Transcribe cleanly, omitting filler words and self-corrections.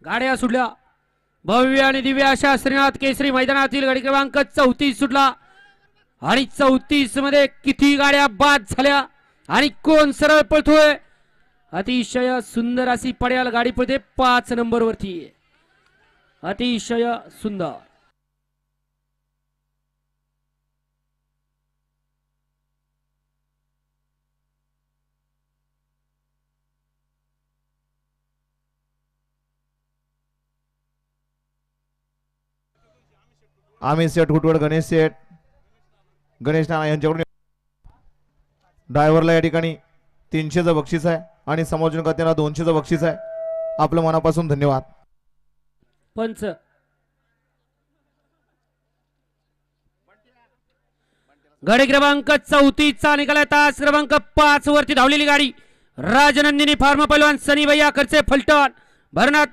गाड्या सुटल्या भव्य आणि दिव्य अशा श्रीनाथ केसरी मैदानातील गाडी क्रमांक 34 सुटला आणि 34 मध्ये किती गाड्या बाद झाल्या आणि कोण सरळ पळतोय अतिशय सुंदर अशी पड्याल गाडी पळते 5 नंबर वरती अतिशय सुंदर आम्ही सेठ कुटवड गणेश सेठ गणेश नाना यांच्याकडून ड्रायव्हरला या ठिकाणी 300चं बक्षीस आहे आणि समोरच्या कर्त्याला 200चं बक्षीस आहे. आपलं मनापासून धन्यवाद. पंच गाडी क्रमांक 34 चा निकाल तास क्रमांक 5 वरती धावलेली गाडी राजनंदिनी फार्म पैलवान सनी भैया खर्चे फलटण भरनाथ